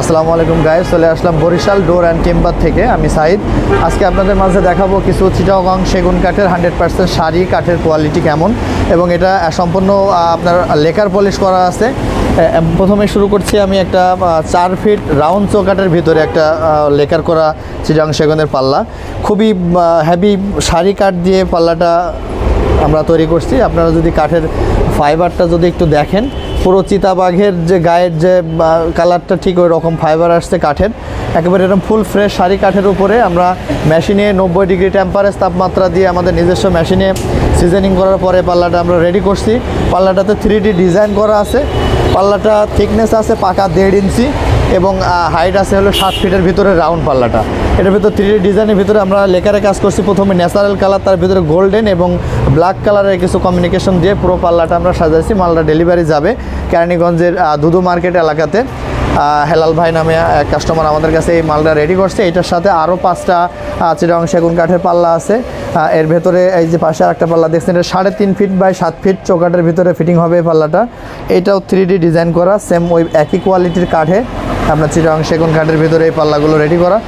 আসসালামু আলাইকুম গাইস, চলে আসলাম বরিশাল ডোর অ্যান্ড টিম্বার থেকে। আমি সাইদ। আজকে আপনাদের মাঝে দেখাবো কিছু চিটাগং সেগুন কাঠের 100% শাড়ি কাঠের কোয়ালিটি কেমন, এবং এটা সম্পূর্ণ আপনার লেকার পলিশ করা আছে। প্রথমে শুরু করছি আমি একটা 4 ফিট রাউন্ড চৌকাঠের ভিতরে একটা লেকার করা চিটাগং সেগুনের পাল্লা। খুবই হেভি শাড়ি কাঠ দিয়ে পাল্লাটা আমরা তৈরি করছি। আপনারা যদি কাঠের ফাইবারটা যদি একটু দেখেন, পুরো চিতাবাঘের যে গায়ের যে কালারটা ঠিক ওই রকম ফাইবার আসছে কাঠের, একেবারে এরকম ফুল ফ্রেশ শাড়ি কাঠের উপরে আমরা মেশিনে 90 ডিগ্রি টেম্পারেচার তাপমাত্রা দিয়ে আমাদের নিজস্ব মেশিনে সিজনিং করার পরে পাল্লাটা আমরা রেডি করছি। পাল্লাটাতে 3D ডিজাইন করা আছে। পাল্লাটা থিকনেস আছে পাকা 1.5 ইঞ্চি এবং হাইট আছে হলো 7 ফিটের ভিতরে রাউন্ড পাল্লাটা। এটার ভিতরে 3D ডিজাইনের ভিতরে আমরা লেকারে কাজ করছি। প্রথমে ন্যাচারাল কালার, তার ভিতরে গোল্ডেন এবং ব্ল্যাক কালারের কিছু কমিউনিকেশন দিয়ে পুরো পাল্লাটা আমরা সাজাইছি। মালটা ডেলিভারি যাবে কেরানীগঞ্জের দুদু মার্কেট এলাকাতে। হেলাল ভাই নামে এক কাস্টমার আমাদের কাছে এই মালটা রেডি করছে। এটার সাথে আরও 5টা চিটাগং সেগুন কাঠের পাল্লা আছে। এর ভেতরে এই যে পাশে একটা পাল্লা দেখছেন, এটা 3.5 ফিট বাই 7 ফিট চৌকাঠের ভিতরে ফিটিং হবে এই পাল্লাটা। এটাও 3D ডিজাইন করা, সেম ওই একই কোয়ালিটির কাঠে আপনার চিটাগং সেগুন কাঠের ভিতরে এই পাল্লাগুলো রেডি করা।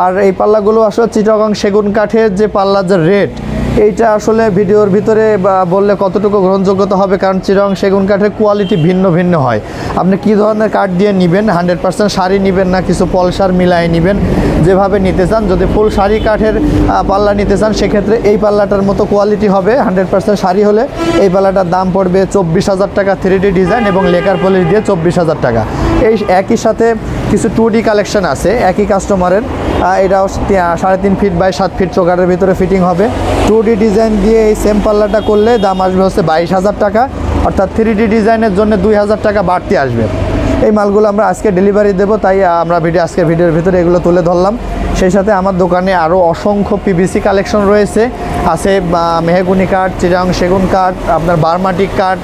আর এই পাল্লাগুলো আসলে চিটাগং সেগুন কাঠের যে পাল্লার যে রেট, এইটা আসলে ভিডিওর ভিতরে বললে কতটুকু গ্রহণযোগ্যতা হবে, কারণ চিটাগং সেগুন কাঠের কোয়ালিটি ভিন্ন ভিন্ন হয়। আপনি কী ধরনের কাঠ দিয়ে নেবেন, 100% শাড়ি নেবেন না কিছু পলসার মিলাই নেবেন, যেভাবে নিতে চান। যদি ফুল শাড়ি কাঠের পাল্লা নিতে চান, সেক্ষেত্রে এই পাল্লাটার মতো কোয়ালিটি হবে। 100% শাড়ি হলে এই পাল্লাটার দাম পড়বে 24,000 টাকা, 3D ডিজাইন এবং লেকার পলিশ দিয়ে 24,000 টাকা। এই একই সাথে কিছু 2D কালেকশন আছে একই কাস্টমারের। এটাও 3.5 ফিট বাই 7 ফিট চৌকাঠের ভিতরে ফিটিং হবে। 2D ডিজাইন দিয়ে এই সেম পাল্লাটা করলে দাম আসবে হচ্ছে 22,000 টাকা, অর্থাৎ 3D ডিজাইনের জন্য 2,000 টাকা বাড়তি আসবে। এই মালগুলো আমরা আজকে ডেলিভারি দেবো, তাই আমরা আজকের ভিডিওর ভিতরে এগুলো তুলে ধরলাম। সেই সাথে আমার দোকানে আরও অসংখ্য PVC কালেকশন রয়েছে, আছে মেহগুনি কাঠ, চিটাগং সেগুন কাঠ, আপনার বারমাটিক কাঠ,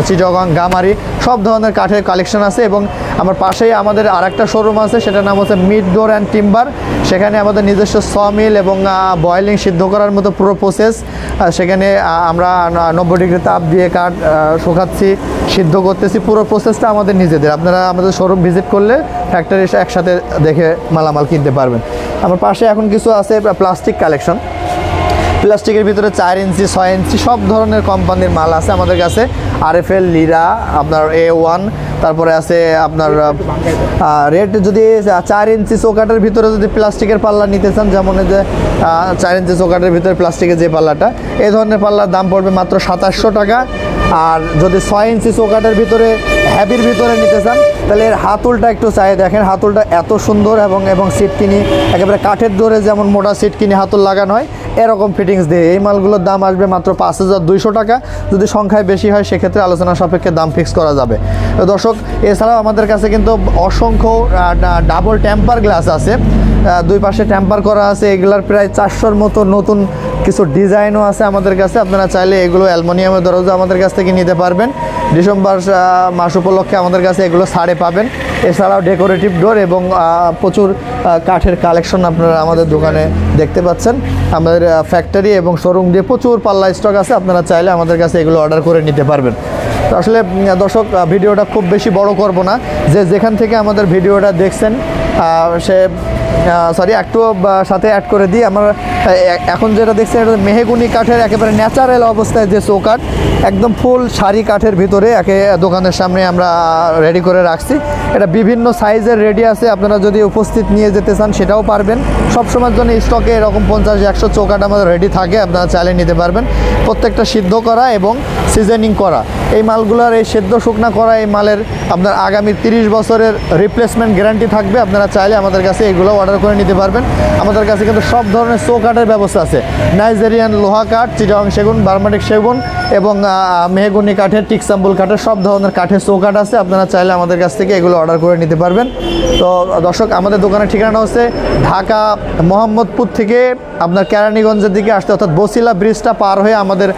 চিটাগং গামারি, সব ধরনের কাঠের কালেকশন আছে। এবং আমার পাশেই আমাদের আরেকটা শোরুম আছে, সেটার নাম হচ্ছে মিড ডোর অ্যান্ড টিম্বার। সেখানে আমাদের নিজস্ব সমিল এবং বয়েলিং সিদ্ধ করার মতো পুরো প্রসেস। সেখানে আমরা 90 ডিগ্রি তাপ দিয়ে কাঠ শুকাচ্ছি, সিদ্ধ করতেছি, পুরো প্রসেসটা আমাদের নিজেদের। আপনারা আমাদের শোরুম ভিজিট করলে ফ্যাক্টরি এসে একসাথে দেখে মালামাল কিনতে পারবেন। আমার পাশে এখন কিছু আছে প্লাস্টিক কালেকশন। প্লাস্টিকের ভিতরে 4 ইঞ্চি 6 ইঞ্চি সব ধরনের কোম্পানির মাল আছে আমাদের কাছে। RFL, লিরা, আপনার A1, তারপরে আছে আপনার রেট। যদি 4 ইঞ্চি চৌকাঠের ভিতরে যদি প্লাস্টিকের পাল্লা নিতে চান, যেমন এই যে 4 ইঞ্চি চৌকাঠের ভিতরে প্লাস্টিকের যে পাল্লাটা, এই ধরনের পাল্লার দাম পড়বে মাত্র 2700 টাকা। আর যদি 6 ইঞ্চি চৌকাঠের ভিতরে হ্যাভির ভিতরে নিতে চান, তাহলে এর হাতুলটা একটু চাই দেখেন। হাতুলটা এত সুন্দর এবং সিট কিনি একেবারে কাঠের দরে যেমন মোটা সিট কিনি হাতুল লাগানো হয়, এরকম ফিটিংস দিয়ে এই মালগুলোর দাম আসবে মাত্র 5200 টাকা। যদি সংখ্যায় বেশি হয় সেক্ষেত্রে আলোচনা সাপেক্ষে দাম ফিক্স করা যাবে। তো দর্শক, এছাড়াও আমাদের কাছে কিন্তু অসংখ্য ডাবল টেম্পার গ্লাস আছে, দুই পাশে টেম্পার করা আছে। এগুলার প্রায় 400-র মতো নতুন কিছু ডিজাইনও আছে আমাদের কাছে। আপনারা চাইলে এগুলো অ্যালুমিনিয়ামের দরজা আমাদের কাছ থেকে নিতে পারবেন। ডিসেম্বর মাস উপলক্ষে আমাদের কাছে এগুলো ছাড়ে পাবেন। এছাড়াও ডেকোরেটিভ ডোর এবং প্রচুর কাঠের কালেকশন আপনারা আমাদের দোকানে দেখতে পাচ্ছেন। আমাদের ফ্যাক্টরি এবং শোরুম দিয়ে প্রচুর পাল্লা স্টক আছে, আপনারা চাইলে আমাদের কাছে এগুলো অর্ডার করে নিতে পারবেন। তো আসলে দর্শক, ভিডিওটা খুব বেশি বড় করব না। যেখান থেকে আমাদের ভিডিওটা দেখছেন সে একটু সাথে অ্যাড করে দিই। আমরা এখন যেটা দেখছেন, এটা মেহগুনি কাঠের একেবারে ন্যাচারাল অবস্থায় যে চৌকাঠ, একদম ফুল শাড়ি কাঠের ভিতরে দোকানের সামনে আমরা রেডি করে রাখছি। এটা বিভিন্ন সাইজের রেডি আছে, আপনারা যদি উপস্থিত নিয়ে যেতে চান সেটাও পারবেন। সবসময়ের জন্য স্টকে এরকম 50-100 চৌকাঠ আমাদের রেডি থাকে, আপনারা চাইলে নিতে পারবেন। প্রত্যেকটা সিদ্ধ করা এবং সিজনিং করা এই মালগুলোর, এই সেদ্ধ শুকনা করা এই মালের আপনার আগামী 30 বছরের রিপ্লেসমেন্ট গ্যারান্টি থাকবে। আপনারা চাইলে আমাদের কাছে এগুলো অর্ডার করে নিতে পারবেন। আমাদের কাছে কিন্তু সব ধরনের চৌকাঠের ব্যবস্থা আছে। নাইজেরিয়ান লোহা কাঠ, চিটাগং সেগুন, বারমাটিক সেগুন এবং মেহগুনি কাঠের, টিকসাম্বুল কাঠের সব ধরনের কাঠের চৌকাঠ আছে। আপনারা চাইলে আমাদের কাছ থেকে এগুলো অর্ডার করে নিতে পারবেন। তো দর্শক, আমাদের দোকানের ঠিকানা হচ্ছে ঢাকা মোহাম্মদপুর থেকে আপনার কেরানীগঞ্জের দিকে আসতে, অর্থাৎ বসিলা ব্রিজটা পার হয়ে আমাদের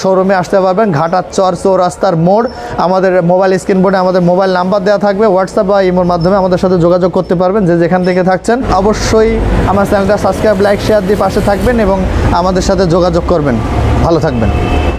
শোরুমে আসতে পারবেন। ঘাটার চর চৌরাস্তার মোড়। আমাদের মোবাইল স্ক্রিন বোর্ডে আমাদের মোবাইল নাম্বার দেওয়া থাকবে, হোয়াটসঅ্যাপ বা ইমোর মাধ্যমে আমাদের সাথে যোগাযোগ করতে পারবেন। যেখান থেকে থাকছেন অবশ্যই আমার চ্যানেলটা সাবস্ক্রাইব, লাইক, শেয়ার দিয়ে পাশে থাকবেন এবং আমাদের সাথে যোগাযোগ করবেন। ভালো থাকবেন।